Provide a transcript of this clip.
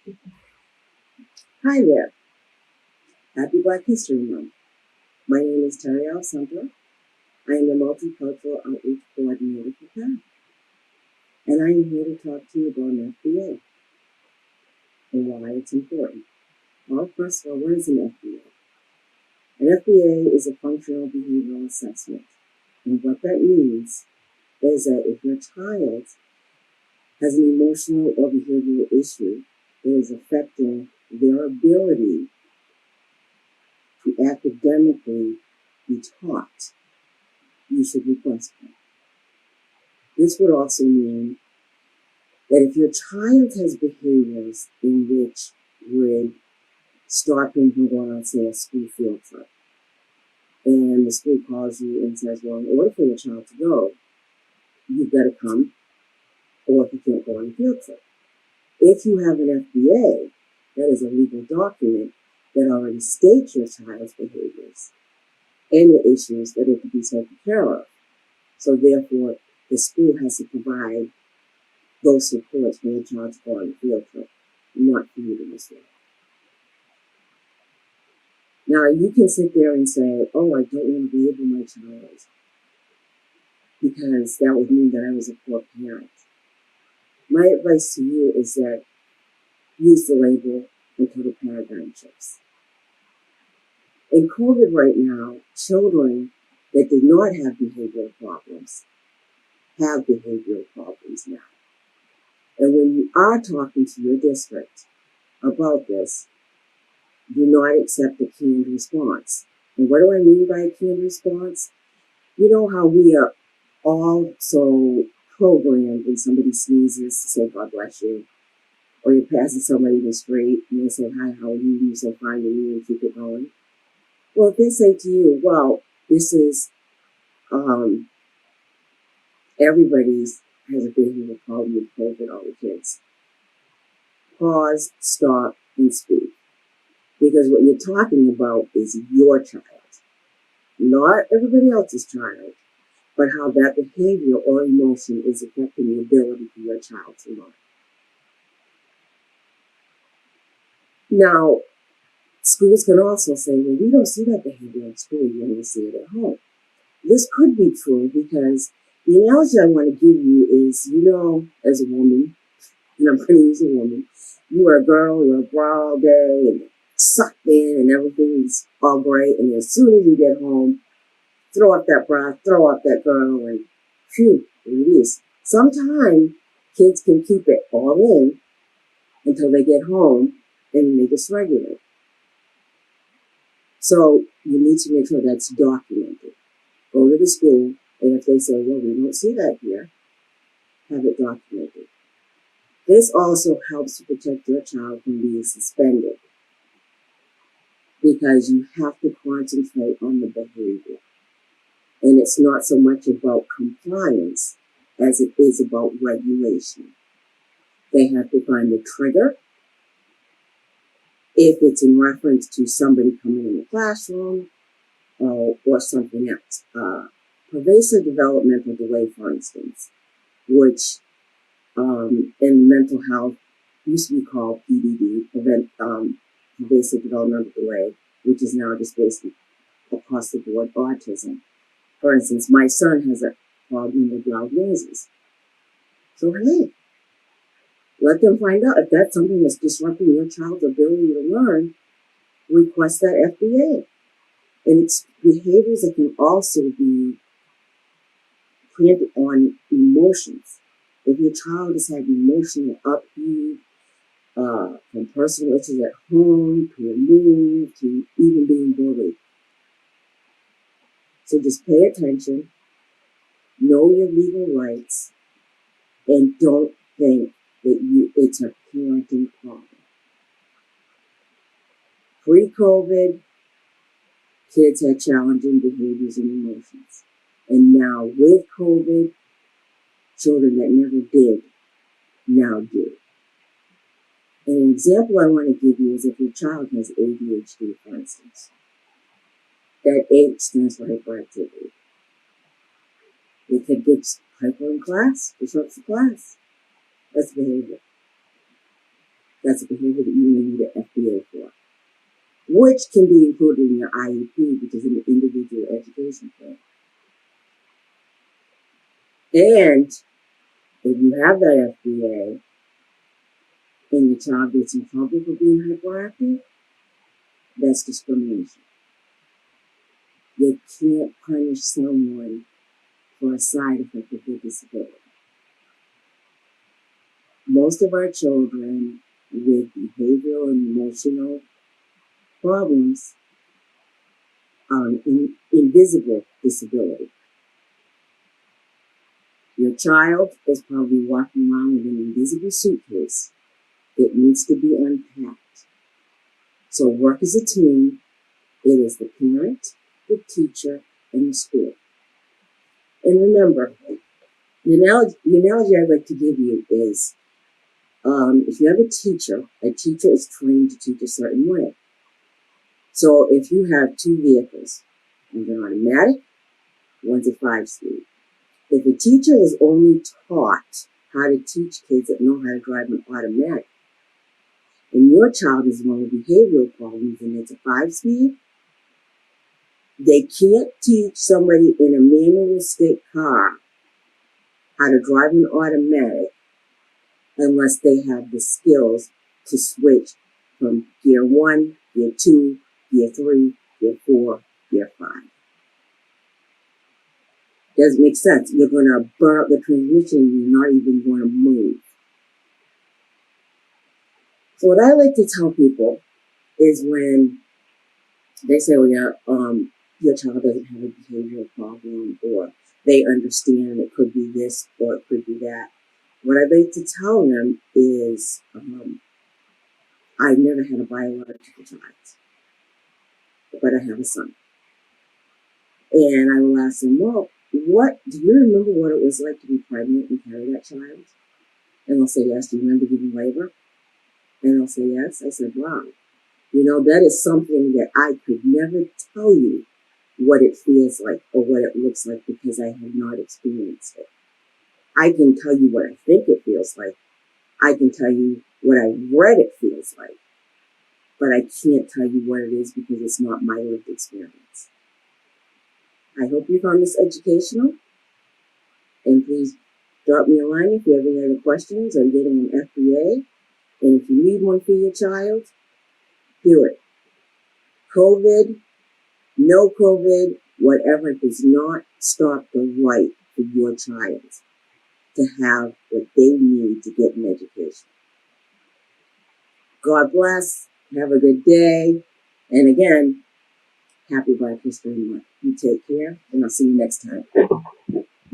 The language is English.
Hi there. Happy Black History Month. My name is Terry Alessandra. I am the Multicultural Outreach Coordinator for PAC, and I am here to talk to you about an FBA and why it's important. Well, first of all, what is an FBA? An FBA is a functional behavioral assessment, and what that means is that if your child has an emotional or behavioral issue that is affecting their ability to academically be taught, you should request one. This would also mean that if your child has behaviors in which would stop him from going on, say, a school field trip, and the school calls you and says, well, in order for your child to go, you've got to come, or he can't go on the field trip. If you have an FBA, that is a legal document that already states your child's behaviors and the issues that are to be taken care of. So therefore, the school has to provide those supports when your child's go on the field trip, not for you to miss it. Now, you can sit there and say, oh, I don't want to label my child because that would mean that I was a poor parent. My advice to you is that use the label until the paradigm shifts. In COVID right now, children that did not have behavioral problems have behavioral problems now. And when you are talking to your district about this, do not accept a canned response. And what do I mean by a canned response? You know how we are all so programmed when somebody sneezes to say, God bless you, or you're passing somebody in the street and they say, hi, how are you? And you say, fine, and you keep it going. Well, if they say to you, well, this is, everybody's has a behavioral problem with COVID, all the kids. Pause, stop, and speak. Because what you're talking about is your child, not everybody else's child, but how that behavior or emotion is affecting the ability for your child to learn. Now, schools can also say, well, we don't see that behavior in school, you only see it at home. This could be true because the analogy I want to give you is, as a woman, and I'm going to use a woman, you are a girl, you're a bra all day, and sucked in, and everything's all great, and as soon as you get home, throw up that bra, throw up that girl, and phew, release. Sometimes kids can keep it all in until they get home and they dysregulate. So you need to make sure that's documented. Go to the school, and if they say, well, we don't see that here, have it documented. This also helps to protect your child from being suspended because you have to concentrate on the behavior. And it's not so much about compliance as it is about regulation. They have to find the trigger. If it's in reference to somebody coming in the classroom or something else. Pervasive developmental delay, for instance, which in mental health used to be called PDD, pervasive developmental delay, which is now just basically across the board autism. For instance, my son has a problem with diagnosis. So hey, let them find out if that's something that's disrupting your child's ability to learn. Request that FBA. And it's behaviors that can also be planted on emotions. If your child has had emotional upheaval, from personal issues at home to a move to even being bullied. So just pay attention, know your legal rights, and don't think that it's a parenting problem. Pre-COVID, kids had challenging behaviors and emotions. And now with COVID, children that never did now do. And an example I want to give you is if your child has ADHD, for instance. That H stands for hyperactivity. The kid gets hyper in class, disrupts the class. That's behavior. That's a behavior that you may need an FBA for, which can be included in your IEP, which is an individual education plan. And if you have that FBA and your child gets in trouble for being hyperactive, that's discrimination. You can't punish someone for a side effect of their disability. Most of our children with behavioral and emotional problems are an invisible disability. Your child is probably walking around with an invisible suitcase that needs to be unpacked. So work as a team. It is the parent, the teacher, and the school. And remember, the analogy I'd like to give you is if you have a teacher is trained to teach a certain way. So if you have two vehicles, one's an automatic, one's a 5-speed. If a teacher is only taught how to teach kids that know how to drive an automatic, and your child is one with behavioral problems and it's a 5-speed, they can't teach somebody in a manual stick car how to drive an automatic unless they have the skills to switch from gear 1, gear 2, gear 3, gear 4, gear 5. Doesn't make sense. You're going to burn up the transmission and you're not even going to move. So what I like to tell people is when they say, well, yeah, your child doesn't have a behavioral problem, or they understand it could be this or it could be that. What I'd like to tell them is I've never had a biological child, but I have a son. And I will ask them, well, do you remember what it was like to be pregnant and carry that child? And they'll say, yes. Do you remember giving labor? And they'll say, yes. I said, wow. That is something that I could never tell you what it feels like or what it looks like because I have not experienced it. I can tell you what I think it feels like. I can tell you what I read it feels like. But I can't tell you what it is because it's not my lived experience. I hope you found this educational. And please drop me a line if you have any other questions on getting an FBA. And if you need one for your child, do it. COVID, no COVID, whatever does not stop the right for your child to have what they need to get an education. God bless. Have a good day. And again, happy Black History Month. You take care, and I'll see you next time.